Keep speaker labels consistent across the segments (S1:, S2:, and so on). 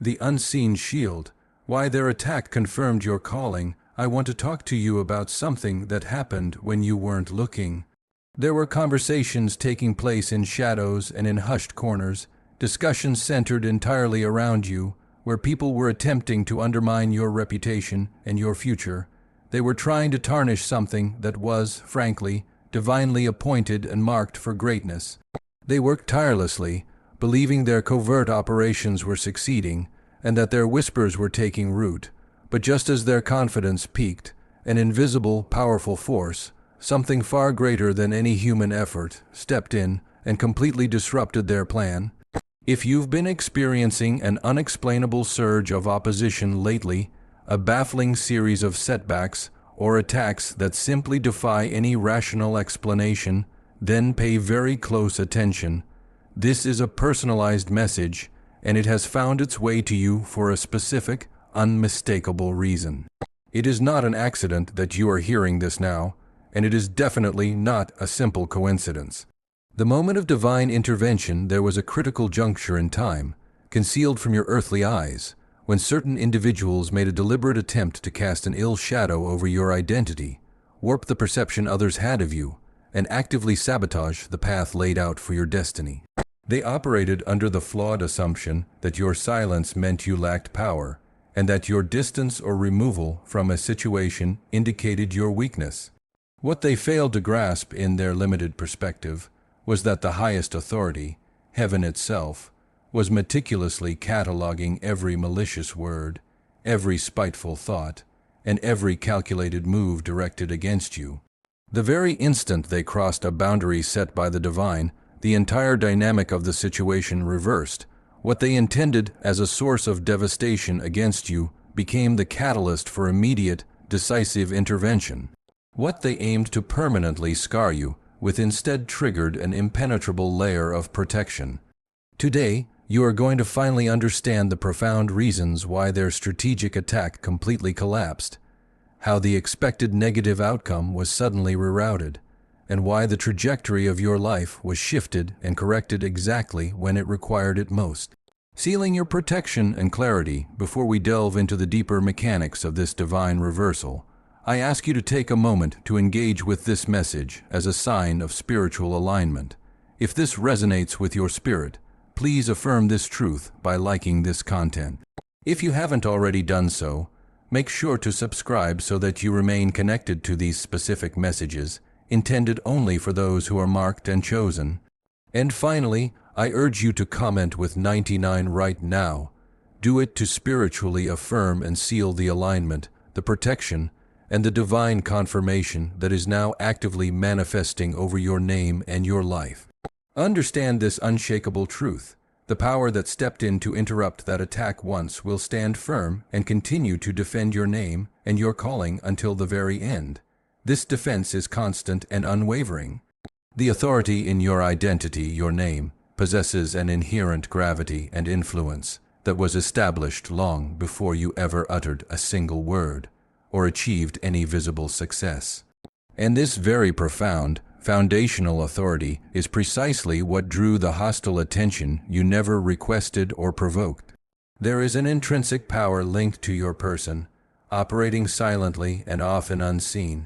S1: the unseen shield. Why their attack confirmed your calling. I want to talk to you about something that happened when you weren't looking. There were conversations taking place in shadows and in hushed corners, discussions centered entirely around you, where people were attempting to undermine your reputation and your future. They were trying to tarnish something that was, frankly, divinely appointed and marked for greatness. They worked tirelessly, believing their covert operations were succeeding and that their whispers were taking root. But just as their confidence peaked, an invisible, powerful force, something far greater than any human effort, stepped in and completely disrupted their plan. If you've been experiencing an unexplainable surge of opposition lately, a baffling series of setbacks, or attacks that simply defy any rational explanation, then pay very close attention. This is a personalized message, and it has found its way to you for a specific, unmistakable reason. It is not an accident that you are hearing this now, and it is definitely not a simple coincidence. The moment of divine intervention, there was a critical juncture in time, concealed from your earthly eyes, when certain individuals made a deliberate attempt to cast an ill shadow over your identity, warp the perception others had of you, and actively sabotage the path laid out for your destiny. They operated under the flawed assumption that your silence meant you lacked power, and that your distance or removal from a situation indicated your weakness. What they failed to grasp in their limited perspective was that the highest authority, heaven itself, was meticulously cataloging every malicious word, every spiteful thought, and every calculated move directed against you. The very instant they crossed a boundary set by the divine, the entire dynamic of the situation reversed. What they intended as a source of devastation against you became the catalyst for immediate, decisive intervention. What they aimed to permanently scar you with instead triggered an impenetrable layer of protection. Today, you are going to finally understand the profound reasons why their strategic attack completely collapsed, how the expected negative outcome was suddenly rerouted, and why the trajectory of your life was shifted and corrected exactly when it required it most. Sealing your protection and clarity before we delve into the deeper mechanics of this divine reversal, I ask you to take a moment to engage with this message as a sign of spiritual alignment. If this resonates with your spirit, please affirm this truth by liking this content. If you haven't already done so, make sure to subscribe so that you remain connected to these specific messages, intended only for those who are marked and chosen. And finally, I urge you to comment with 99 right now. Do it to spiritually affirm and seal the alignment, the protection, and the divine confirmation that is now actively manifesting over your name and your life. Understand this unshakable truth. The power that stepped in to interrupt that attack once will stand firm and continue to defend your name and your calling until the very end. This defense is constant and unwavering. The authority in your identity, your name, possesses an inherent gravity and influence that was established long before you ever uttered a single word or achieved any visible success. And this very profound, foundational authority is precisely what drew the hostile attention you never requested or provoked. There is an intrinsic power linked to your person, operating silently and often unseen,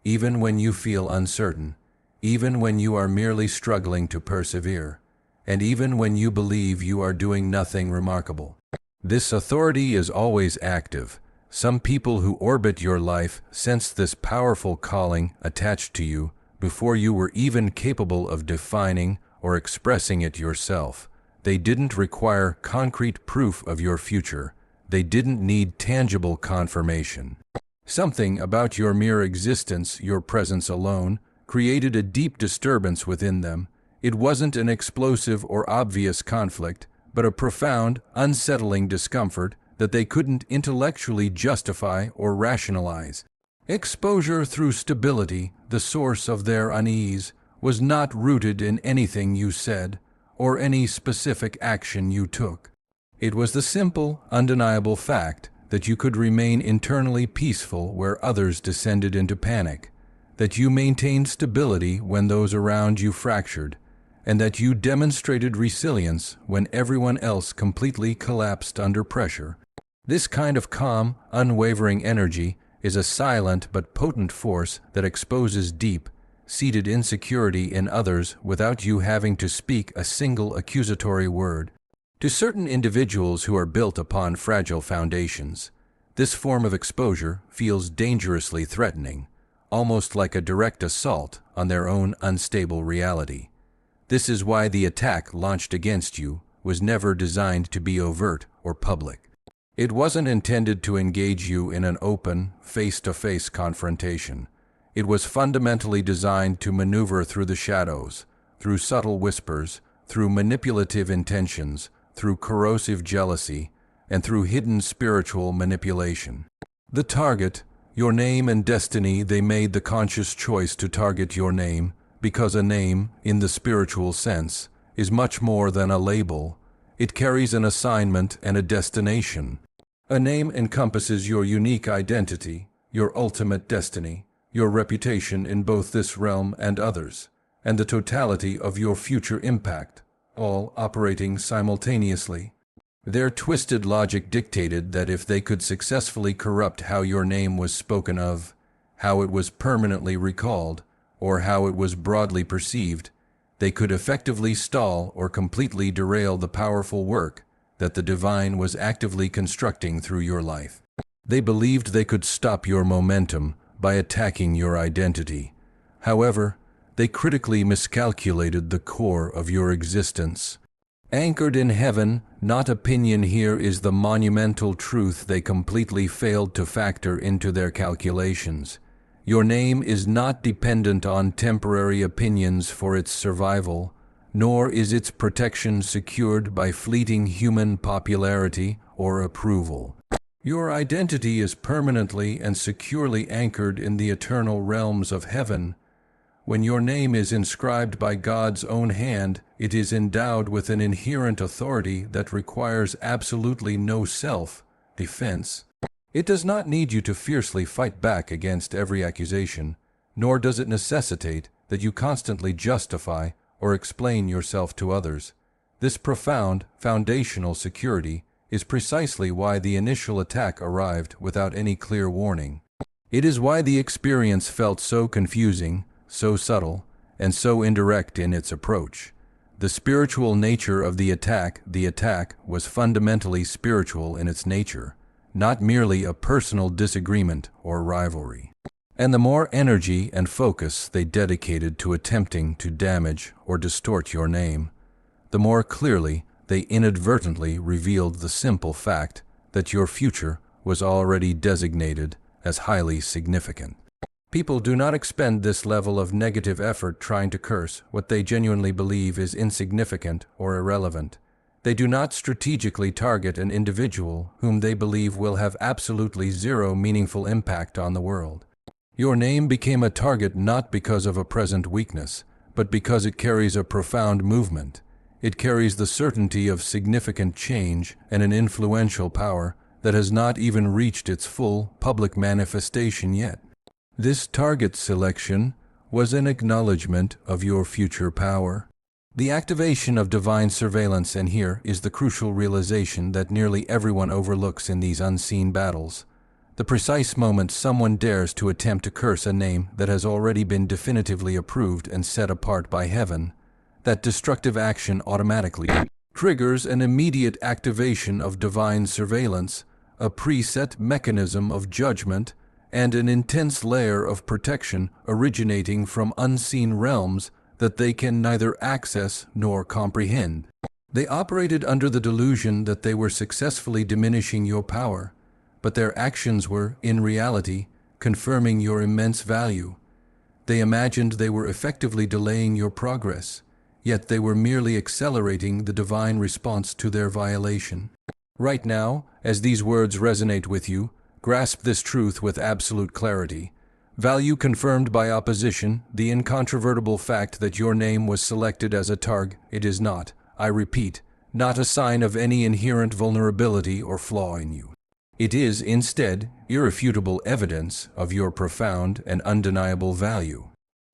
S1: even when you feel uncertain, even when you are merely struggling to persevere, and even when you believe you are doing nothing remarkable. This authority is always active. Some people who orbit your life sense this powerful calling attached to you before you were even capable of defining or expressing it yourself. They didn't require concrete proof of your future. They didn't need tangible confirmation. Something about your mere existence, your presence alone, created a deep disturbance within them. It wasn't an explosive or obvious conflict, but a profound, unsettling discomfort that they couldn't intellectually justify or rationalize. Exposure through stability, the source of their unease, was not rooted in anything you said or any specific action you took. It was the simple, undeniable fact that you could remain internally peaceful where others descended into panic, that you maintained stability when those around you fractured, and that you demonstrated resilience when everyone else completely collapsed under pressure. This kind of calm, unwavering energy is a silent but potent force that exposes deep-seated insecurity in others without you having to speak a single accusatory word. To certain individuals who are built upon fragile foundations, this form of exposure feels dangerously threatening, almost like a direct assault on their own unstable reality. This is why the attack launched against you was never designed to be overt or public. It wasn't intended to engage you in an open, face-to-face confrontation. It was fundamentally designed to maneuver through the shadows, through subtle whispers, through manipulative intentions, through corrosive jealousy, and through hidden spiritual manipulation. The target, your name and destiny. They made the conscious choice to target your name because a name, in the spiritual sense, is much more than a label. It carries an assignment and a destination. A name encompasses your unique identity, your ultimate destiny, your reputation in both this realm and others, and the totality of your future impact, all operating simultaneously. Their twisted logic dictated that if they could successfully corrupt how your name was spoken of, how it was permanently recalled, or how it was broadly perceived, they could effectively stall or completely derail the powerful work that the divine was actively constructing through your life. They believed they could stop your momentum by attacking your identity. However, they critically miscalculated the core of your existence. Anchored in heaven, not opinion, here is the monumental truth they completely failed to factor into their calculations. Your name is not dependent on temporary opinions for its survival, nor is its protection secured by fleeting human popularity or approval. Your identity is permanently and securely anchored in the eternal realms of heaven. When your name is inscribed by God's own hand, it is endowed with an inherent authority that requires absolutely no self-defense. It does not need you to fiercely fight back against every accusation, nor does it necessitate that you constantly justify or explain yourself to others. This profound, foundational security is precisely why the initial attack arrived without any clear warning. It is why the experience felt so confusing, so subtle, and so indirect in its approach. The spiritual nature of the attack was fundamentally spiritual in its nature, not merely a personal disagreement or rivalry. And the more energy and focus they dedicated to attempting to damage or distort your name, the more clearly they inadvertently revealed the simple fact that your future was already designated as highly significant. People do not expend this level of negative effort trying to curse what they genuinely believe is insignificant or irrelevant. They do not strategically target an individual whom they believe will have absolutely zero meaningful impact on the world. Your name became a target not because of a present weakness, but because it carries a profound movement. It carries the certainty of significant change and an influential power that has not even reached its full public manifestation yet. This target selection was an acknowledgement of your future power. The activation of divine surveillance, and here is the crucial realization that nearly everyone overlooks in these unseen battles. The precise moment someone dares to attempt to curse a name that has already been definitively approved and set apart by heaven, that destructive action automatically triggers an immediate activation of divine surveillance, a preset mechanism of judgment, and an intense layer of protection originating from unseen realms that they can neither access nor comprehend. They operated under the delusion that they were successfully diminishing your power, but their actions were, in reality, confirming your immense value. They imagined they were effectively delaying your progress, yet they were merely accelerating the divine response to their violation. Right now, as these words resonate with you, grasp this truth with absolute clarity. Value confirmed by opposition, the incontrovertible fact that your name was selected as a target, it is not, I repeat, not a sign of any inherent vulnerability or flaw in you. It is, instead, irrefutable evidence of your profound and undeniable value.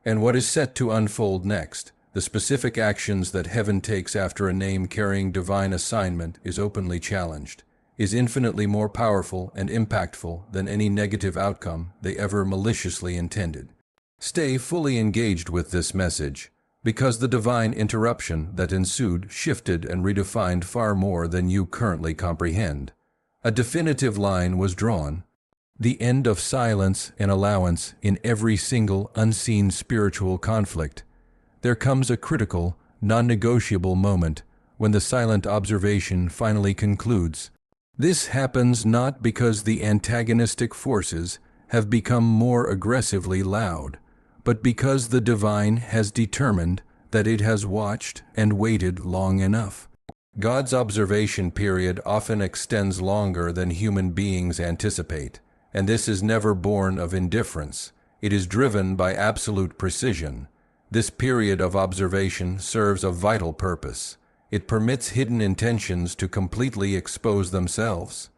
S1: And what is set to unfold next The specific actions that heaven takes after a name-carrying divine assignment is openly challenged, is infinitely more powerful and impactful than any negative outcome they ever maliciously intended. Stay fully engaged with this message, because the divine interruption that ensued shifted and redefined far more than you currently comprehend. A definitive line was drawn. The end of silence and allowance in every single unseen spiritual conflict. There comes a critical, non-negotiable moment when the silent observation finally concludes. This happens not because the antagonistic forces have become more aggressively loud, but because the divine has determined that it has watched and waited long enough. God's observation period often extends longer than human beings anticipate, and this is never born of indifference. It is driven by absolute precision. This period of observation serves a vital purpose. It permits hidden intentions to completely expose themselves.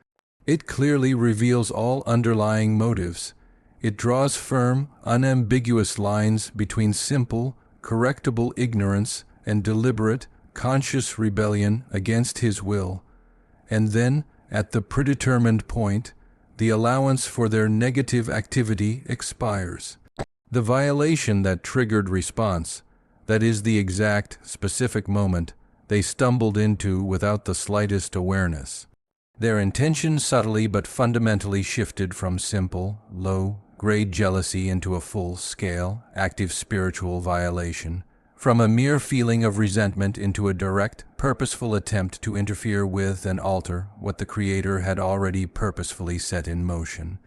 S1: It clearly reveals all underlying motives. It draws firm, unambiguous lines between simple, correctable ignorance and deliberate, conscious rebellion against His will. And then, at the predetermined point, the allowance for their negative activity expires. The violation that triggered response, that is the exact, specific moment they stumbled into without the slightest awareness. Their intention subtly but fundamentally shifted from simple, low-grade jealousy into a full-scale, active spiritual violation, from a mere feeling of resentment into a direct, purposeful attempt to interfere with and alter what the Creator had already purposefully set in motion.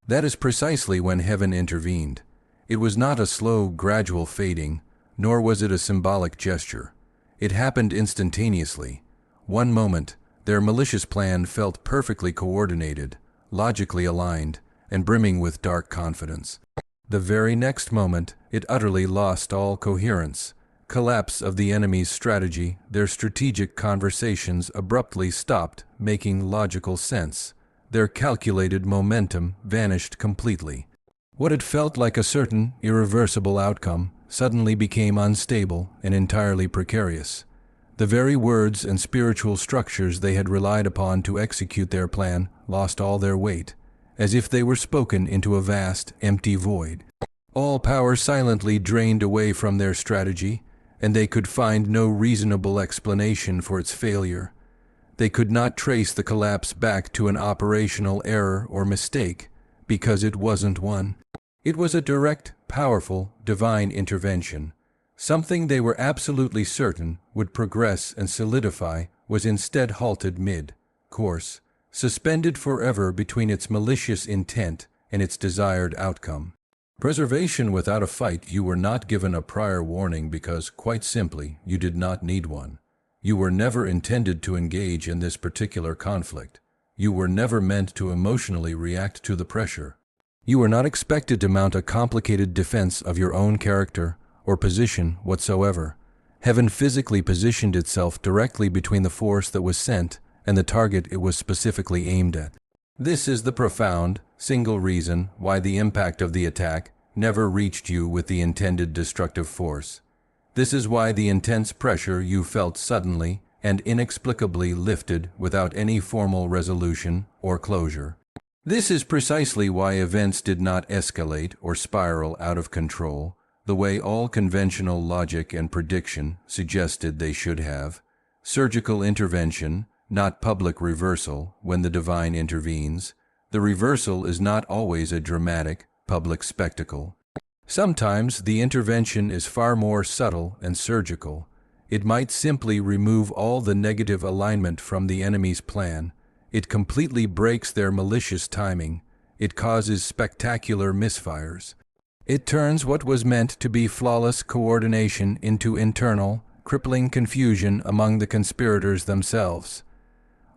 S1: That is precisely when heaven intervened. It was not a slow, gradual fading, nor was it a symbolic gesture. It happened instantaneously. One moment, their malicious plan felt perfectly coordinated, logically aligned, and brimming with dark confidence. The very next moment, it utterly lost all coherence. Collapse of the enemy's strategy, their strategic conversations abruptly stopped making logical sense. Their calculated momentum vanished completely. What had felt like a certain, irreversible outcome suddenly became unstable and entirely precarious. The very words and spiritual structures they had relied upon to execute their plan lost all their weight, as if they were spoken into a vast, empty void. All power silently drained away from their strategy, and they could find no reasonable explanation for its failure. They could not trace the collapse back to an operational error or mistake, because it wasn't one. It was a direct, powerful, divine intervention. Something they were absolutely certain would progress and solidify was instead halted mid-course, suspended forever between its malicious intent and its desired outcome. Preservation without a fight. You were not given a prior warning because, quite simply, you did not need one. You were never intended to engage in this particular conflict. You were never meant to emotionally react to the pressure. You were not expected to mount a complicated defense of your own character or position whatsoever. Heaven physically positioned itself directly between the force that was sent and the target it was specifically aimed at. This is the profound, single reason why the impact of the attack never reached you with the intended destructive force. This is why the intense pressure you felt suddenly and inexplicably lifted without any formal resolution or closure. This is precisely why events did not escalate or spiral out of control the way all conventional logic and prediction suggested they should have. Surgical intervention, not public reversal when the divine intervenes. The reversal is not always a dramatic, public spectacle. Sometimes the intervention is far more subtle and surgical. It might simply remove all the negative alignment from the enemy's plan. It completely breaks their malicious timing. It causes spectacular misfires. It turns what was meant to be flawless coordination into internal, crippling confusion among the conspirators themselves.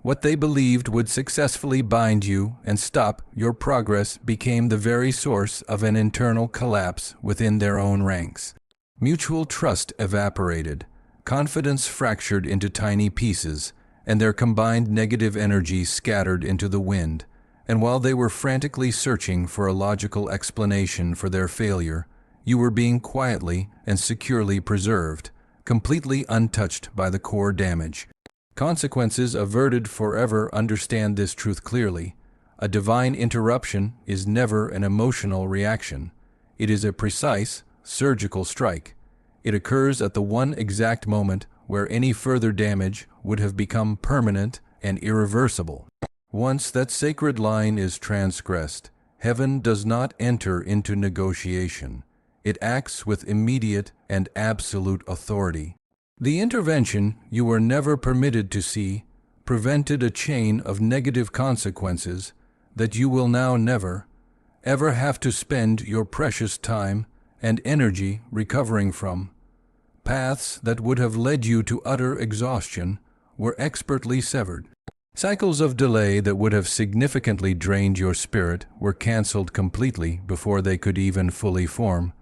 S1: What they believed would successfully bind you and stop your progress became the very source of an internal collapse within their own ranks. Mutual trust evaporated, confidence fractured into tiny pieces, and their combined negative energy scattered into the wind. And while they were frantically searching for a logical explanation for their failure, you were being quietly and securely preserved, completely untouched by the core damage. Consequences averted forever understand this truth clearly. A divine interruption is never an emotional reaction. It is a precise, surgical strike. It occurs at the one exact moment where any further damage would have become permanent and irreversible. Once that sacred line is transgressed, heaven does not enter into negotiation. It acts with immediate and absolute authority. The intervention you were never permitted to see prevented a chain of negative consequences that you will now never, ever have to spend your precious time and energy recovering from. Paths that would have led you to utter exhaustion were expertly severed. Cycles of delay that would have significantly drained your spirit were canceled completely before they could even fully form.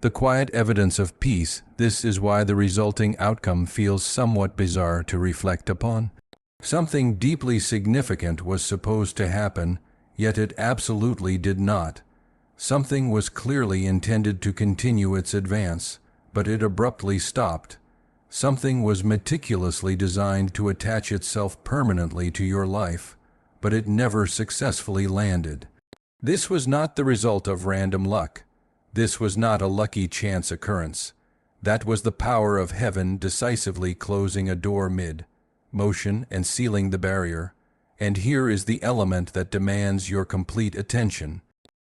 S1: The quiet evidence of peace, this is why the resulting outcome feels somewhat bizarre to reflect upon. Something deeply significant was supposed to happen, yet it absolutely did not. Something was clearly intended to continue its advance, but it abruptly stopped. Something was meticulously designed to attach itself permanently to your life, but it never successfully landed. This was not the result of random luck. This was not a lucky chance occurrence. That was the power of heaven decisively closing a door mid-motion and sealing the barrier. And here is the element that demands your complete attention.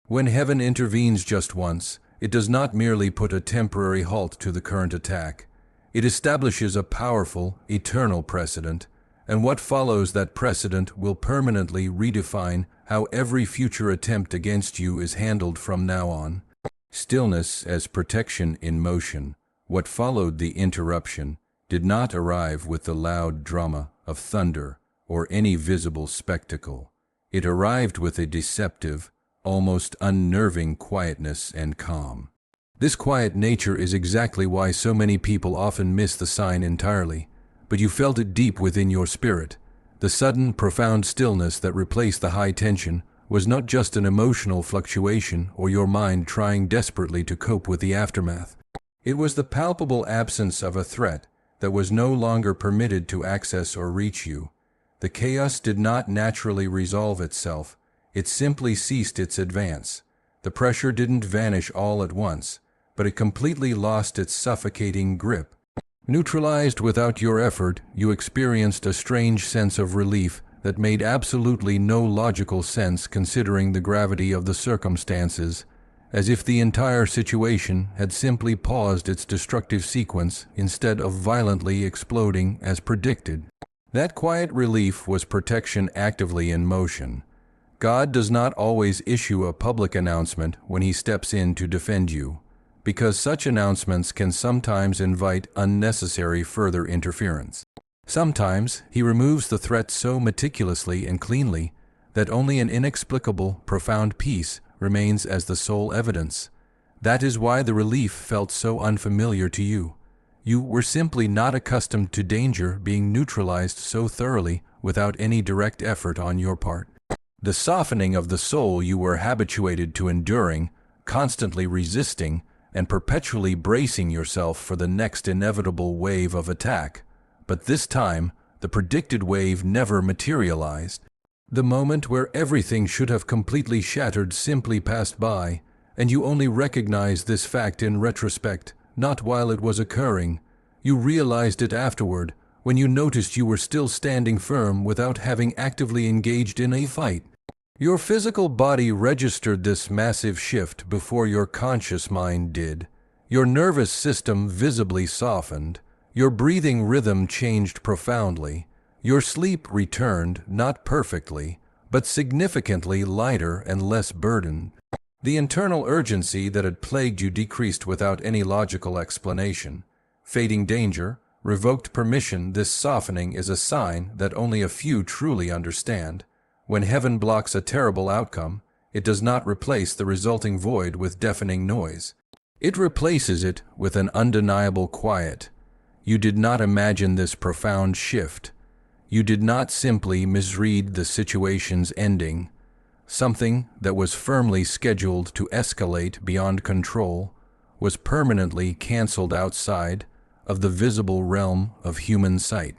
S1: When heaven intervenes just once, it does not merely put a temporary halt to the current attack. It establishes a powerful, eternal precedent, and what follows that precedent will permanently redefine how every future attempt against you is handled from now on. Stillness as protection in motion, what followed the interruption, did not arrive with the loud drama of thunder or any visible spectacle. It arrived with a deceptive, almost unnerving quietness and calm. This quiet nature is exactly why so many people often miss the sign entirely, but you felt it deep within your spirit. The sudden, profound stillness that replaced the high tension was not just an emotional fluctuation or your mind trying desperately to cope with the aftermath. It was the palpable absence of a threat that was no longer permitted to access or reach you. The chaos did not naturally resolve itself. It simply ceased its advance. The pressure didn't vanish all at once, but it completely lost its suffocating grip. Neutralized without your effort, you experienced a strange sense of relief that made absolutely no logical sense considering the gravity of the circumstances, as if the entire situation had simply paused its destructive sequence instead of violently exploding as predicted. That quiet relief was protection actively in motion. God does not always issue a public announcement when He steps in to defend you, because such announcements can sometimes invite unnecessary further interference. Sometimes He removes the threat so meticulously and cleanly that only an inexplicable, profound peace remains as the sole evidence. That is why the relief felt so unfamiliar to you. You were simply not accustomed to danger being neutralized so thoroughly without any direct effort on your part. The softening of the soul you were habituated to enduring, constantly resisting, and perpetually bracing yourself for the next inevitable wave of attack. But this time, the predicted wave never materialized. The moment where everything should have completely shattered simply passed by, and you only recognized this fact in retrospect, not while it was occurring. You realized it afterward, when you noticed you were still standing firm without having actively engaged in a fight. Your physical body registered this massive shift before your conscious mind did. Your nervous system visibly softened. Your breathing rhythm changed profoundly. Your sleep returned, not perfectly, but significantly lighter and less burdened. The internal urgency that had plagued you decreased without any logical explanation. Fading danger, revoked permission, this softening is a sign that only a few truly understand. When heaven blocks a terrible outcome, it does not replace the resulting void with deafening noise. It replaces it with an undeniable quiet. You did not imagine this profound shift. You did not simply misread the situation's ending. Something that was firmly scheduled to escalate beyond control was permanently canceled outside, of the visible realm of human sight.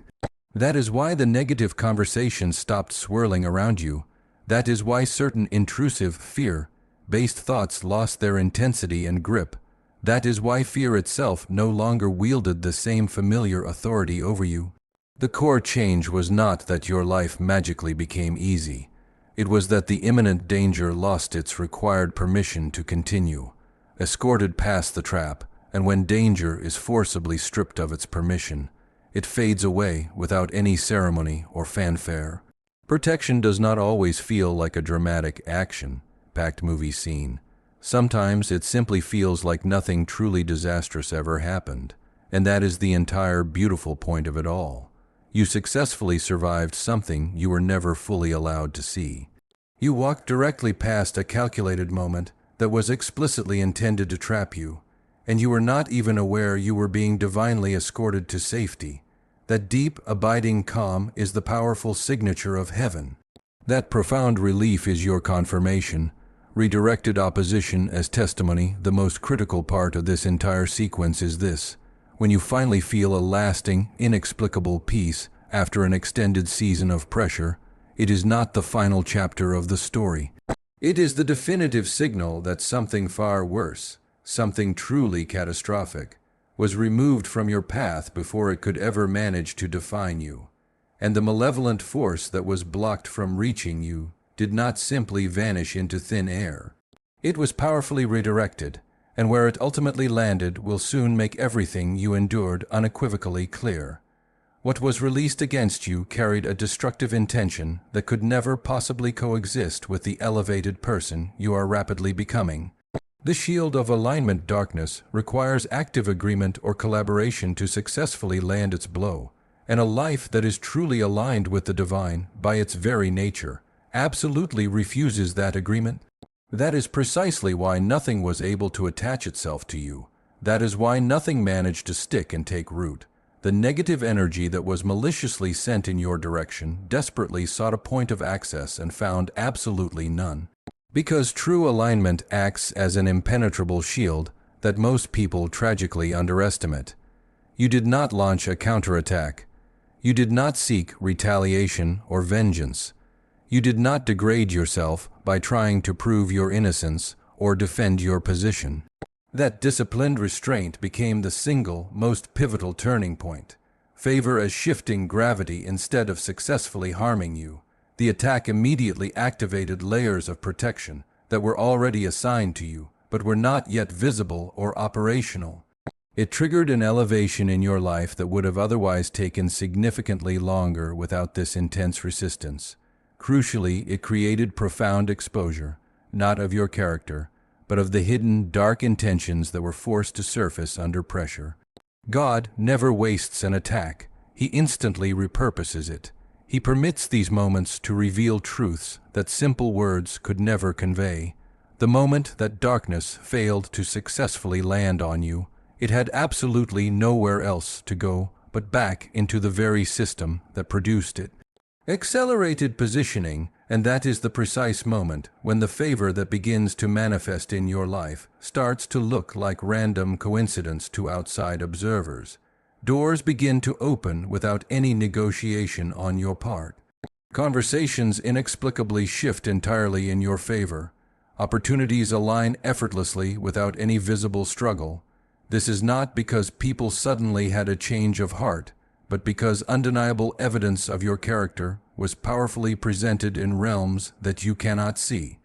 S1: That is why the negative conversations stopped swirling around you. That is why certain intrusive, fear-based thoughts lost their intensity and grip. That is why fear itself no longer wielded the same familiar authority over you. The core change was not that your life magically became easy. It was that the imminent danger lost its required permission to continue, escorted past the trap, and when danger is forcibly stripped of its permission, it fades away without any ceremony or fanfare. Protection does not always feel like a dramatic, action-packed movie scene. Sometimes it simply feels like nothing truly disastrous ever happened, and that is the entire beautiful point of it all. You successfully survived something you were never fully allowed to see. You walked directly past a calculated moment that was explicitly intended to trap you, and you were not even aware you were being divinely escorted to safety. That deep, abiding calm is the powerful signature of heaven. That profound relief is your confirmation. Redirected opposition as testimony. The most critical part of this entire sequence is this: when you finally feel a lasting, inexplicable peace after an extended season of pressure, it is not the final chapter of the story. It is the definitive signal that something far worse, something truly catastrophic, was removed from your path before it could ever manage to define you. And the malevolent force that was blocked from reaching you did not simply vanish into thin air. It was powerfully redirected, and where it ultimately landed will soon make everything you endured unequivocally clear. What was released against you carried a destructive intention that could never possibly coexist with the elevated person you are rapidly becoming. The shield of alignment darkness requires active agreement or collaboration to successfully land its blow, and a life that is truly aligned with the divine, by its very nature, absolutely refuses that agreement. That is precisely why nothing was able to attach itself to you. That is why nothing managed to stick and take root. The negative energy that was maliciously sent in your direction desperately sought a point of access and found absolutely none. Because true alignment acts as an impenetrable shield that most people tragically underestimate. You did not launch a counterattack. You did not seek retaliation or vengeance. You did not degrade yourself by trying to prove your innocence or defend your position. That disciplined restraint became the single most pivotal turning point. Favor as shifting gravity instead of successfully harming you. The attack immediately activated layers of protection that were already assigned to you, but were not yet visible or operational. It triggered an elevation in your life that would have otherwise taken significantly longer without this intense resistance. Crucially, it created profound exposure, not of your character, but of the hidden, dark intentions that were forced to surface under pressure. God never wastes an attack. He instantly repurposes it. He permits these moments to reveal truths that simple words could never convey. The moment that darkness failed to successfully land on you, it had absolutely nowhere else to go but back into the very system that produced it. Accelerated positioning, and that is the precise moment when the favor that begins to manifest in your life starts to look like random coincidence to outside observers. Doors begin to open without any negotiation on your part. Conversations inexplicably shift entirely in your favor. Opportunities align effortlessly without any visible struggle. This is not because people suddenly had a change of heart, but because undeniable evidence of your character was powerfully presented in realms that you cannot see.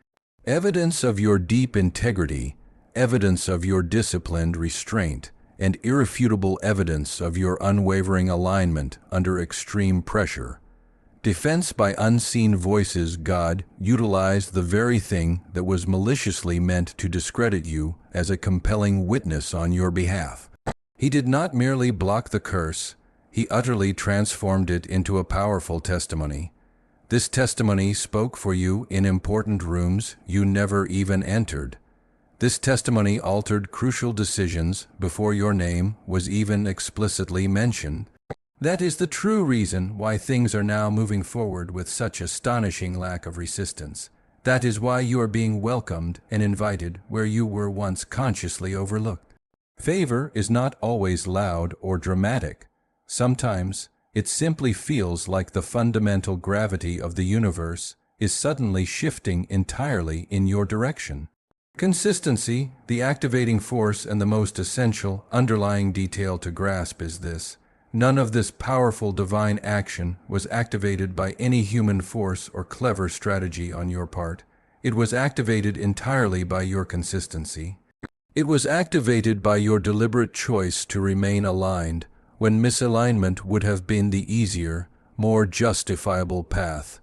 S1: Evidence of your deep integrity, evidence of your disciplined restraint, and irrefutable evidence of your unwavering alignment under extreme pressure. Defense by unseen voices. God utilized the very thing that was maliciously meant to discredit you as a compelling witness on your behalf. He did not merely block the curse, he utterly transformed it into a powerful testimony. This testimony spoke for you in important rooms you never even entered. This testimony altered crucial decisions before your name was even explicitly mentioned. That is the true reason why things are now moving forward with such astonishing lack of resistance. That is why you are being welcomed and invited where you were once consciously overlooked. Favor is not always loud or dramatic. Sometimes it simply feels like the fundamental gravity of the universe is suddenly shifting entirely in your direction. Consistency, the activating force and the most essential underlying detail to grasp is this. None of this powerful divine action was activated by any human force or clever strategy on your part. It was activated entirely by your consistency. It was activated by your deliberate choice to remain aligned when misalignment would have been the easier, more justifiable path.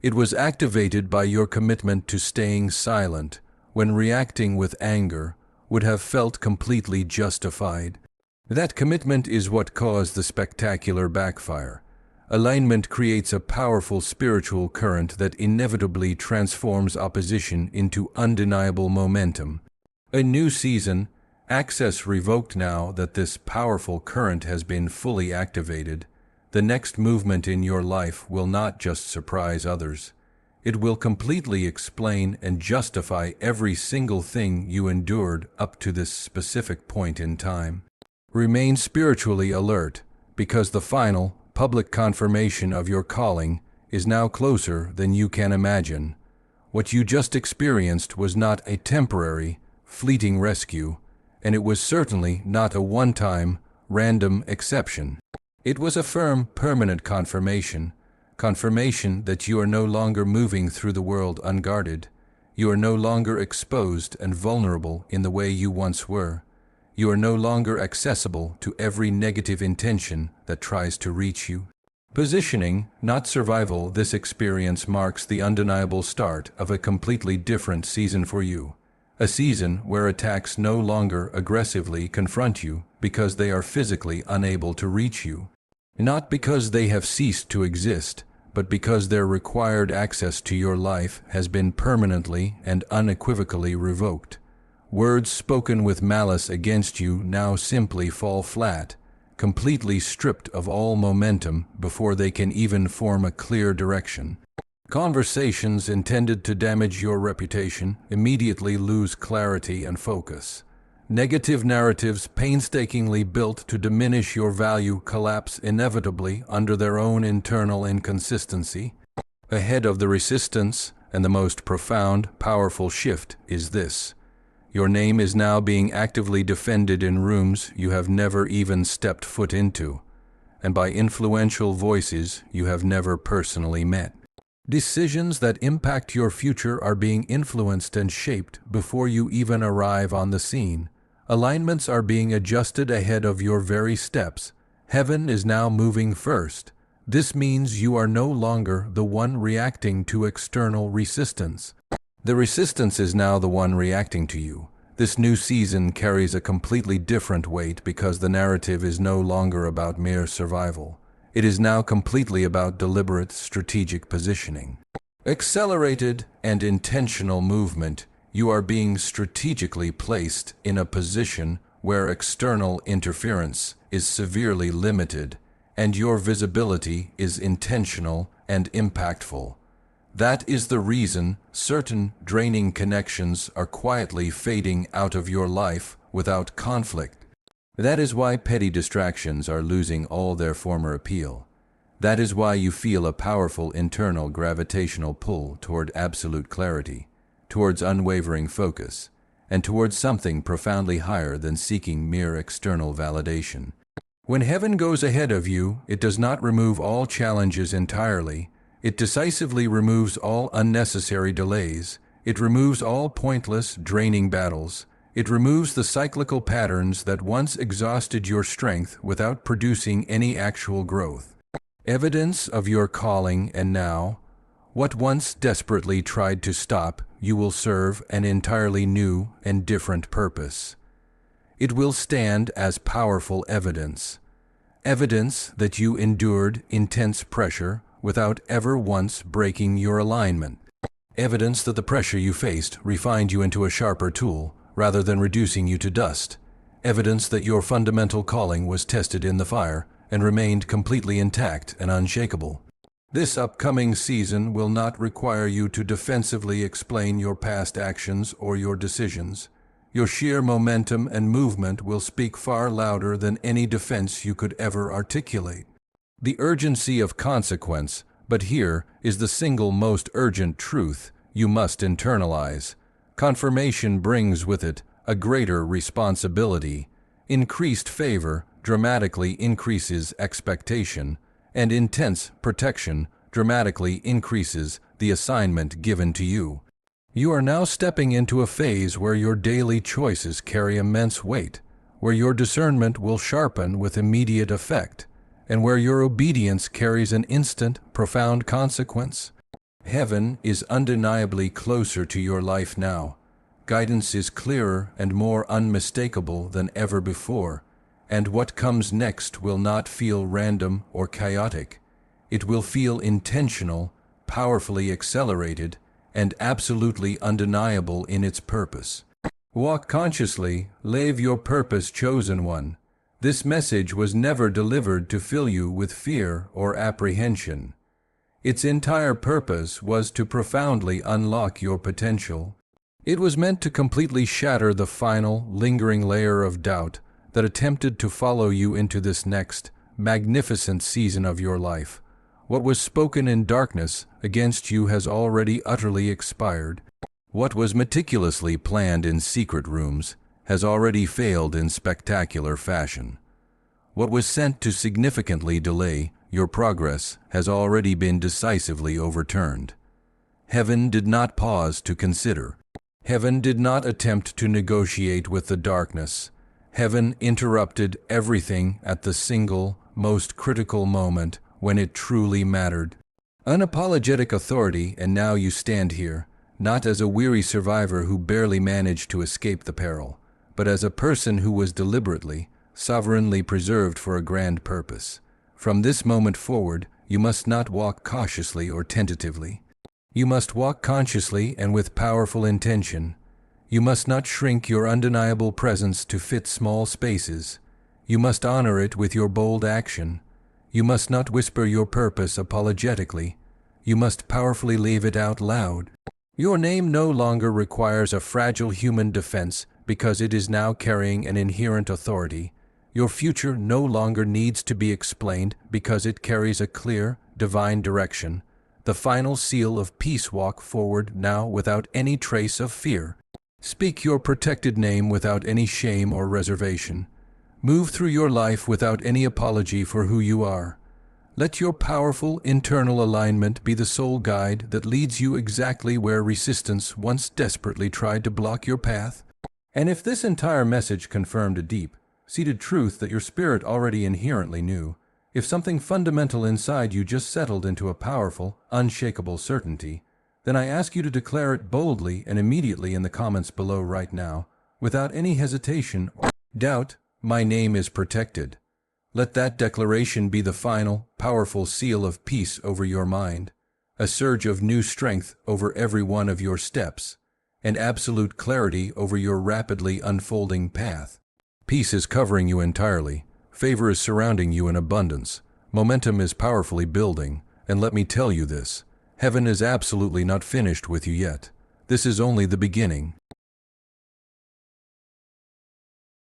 S1: It was activated by your commitment to staying silent when reacting with anger would have felt completely justified. That commitment is what caused the spectacular backfire. Alignment creates a powerful spiritual current that inevitably transforms opposition into undeniable momentum. A new season, access revoked now that this powerful current has been fully activated. The next movement in your life will not just surprise others. It will completely explain and justify every single thing you endured up to this specific point in time. Remain spiritually alert, because the final, public confirmation of your calling is now closer than you can imagine. What you just experienced was not a temporary, fleeting rescue, and it was certainly not a one-time, random exception. It was a firm, permanent confirmation that you are no longer moving through the world unguarded. You are no longer exposed and vulnerable in the way you once were. You are no longer accessible to every negative intention that tries to reach you. Positioning, not survival, this experience marks the undeniable start of a completely different season for you. A season where attacks no longer aggressively confront you because they are physically unable to reach you. Not because they have ceased to exist, but because their required access to your life has been permanently and unequivocally revoked. Words spoken with malice against you now simply fall flat, completely stripped of all momentum before they can even form a clear direction. Conversations intended to damage your reputation immediately lose clarity and focus. Negative narratives painstakingly built to diminish your value collapse inevitably under their own internal inconsistency. Ahead of the resistance and the most profound, powerful shift is this. Your name is now being actively defended in rooms you have never even stepped foot into, and by influential voices you have never personally met. Decisions that impact your future are being influenced and shaped before you even arrive on the scene. Alignments are being adjusted ahead of your very steps. Heaven is now moving first. This means you are no longer the one reacting to external resistance. The resistance is now the one reacting to you. This new season carries a completely different weight because the narrative is no longer about mere survival. It is now completely about deliberate, strategic positioning. Accelerated and intentional movement. You are being strategically placed in a position where external interference is severely limited, and your visibility is intentional and impactful. That is the reason certain draining connections are quietly fading out of your life without conflict. That is why petty distractions are losing all their former appeal. That is why you feel a powerful internal gravitational pull toward absolute clarity, towards unwavering focus, and towards something profoundly higher than seeking mere external validation. When heaven goes ahead of you, it does not remove all challenges entirely. It decisively removes all unnecessary delays. It removes all pointless, draining battles. It removes the cyclical patterns that once exhausted your strength without producing any actual growth. Evidence of your calling, and now, what once desperately tried to stop, you will serve an entirely new and different purpose. It will stand as powerful evidence. Evidence that you endured intense pressure without ever once breaking your alignment. Evidence that the pressure you faced refined you into a sharper tool, rather than reducing you to dust. Evidence that your fundamental calling was tested in the fire and remained completely intact and unshakable. This upcoming season will not require you to defensively explain your past actions or your decisions. Your sheer momentum and movement will speak far louder than any defense you could ever articulate. The urgency of consequence, but here is the single most urgent truth you must internalize. Confirmation brings with it a greater responsibility. Increased favor dramatically increases expectation, and intense protection dramatically increases the assignment given to you. You are now stepping into a phase where your daily choices carry immense weight, where your discernment will sharpen with immediate effect, and where your obedience carries an instant, profound consequence. Heaven is undeniably closer to your life now. Guidance is clearer and more unmistakable than ever before, and what comes next will not feel random or chaotic. It will feel intentional, powerfully accelerated, and absolutely undeniable in its purpose. Walk consciously, live your purpose, chosen one. This message was never delivered to fill you with fear or apprehension. Its entire purpose was to profoundly unlock your potential. It was meant to completely shatter the final, lingering layer of doubt that attempted to follow you into this next, magnificent season of your life. What was spoken in darkness against you has already utterly expired. What was meticulously planned in secret rooms has already failed in spectacular fashion. What was sent to significantly delay your progress has already been decisively overturned. Heaven did not pause to consider. Heaven did not attempt to negotiate with the darkness. Heaven interrupted everything at the single, most critical moment when it truly mattered. Unapologetic authority, and now you stand here, not as a weary survivor who barely managed to escape the peril, but as a person who was deliberately, sovereignly preserved for a grand purpose. From this moment forward, you must not walk cautiously or tentatively. You must walk consciously and with powerful intention. You must not shrink your undeniable presence to fit small spaces. You must honor it with your bold action. You must not whisper your purpose apologetically. You must powerfully leave it out loud. Your name no longer requires a fragile human defense because it is now carrying an inherent authority. Your future no longer needs to be explained because it carries a clear, divine direction. The final seal of peace. Walk forward now without any trace of fear. Speak your protected name without any shame or reservation. Move through your life without any apology for who you are. Let your powerful internal alignment be the sole guide that leads you exactly where resistance once desperately tried to block your path. And if this entire message confirmed a deep-seated truth that your spirit already inherently knew, if something fundamental inside you just settled into a powerful, unshakable certainty, then I ask you to declare it boldly and immediately in the comments below right now, without any hesitation or doubt. My name is protected. Let that declaration be the final, powerful seal of peace over your mind, a surge of new strength over every one of your steps, and absolute clarity over your rapidly unfolding path. Peace is covering you entirely. Favor is surrounding you in abundance. Momentum is powerfully building, and let me tell you this, heaven is absolutely not finished with you yet. This is only the beginning.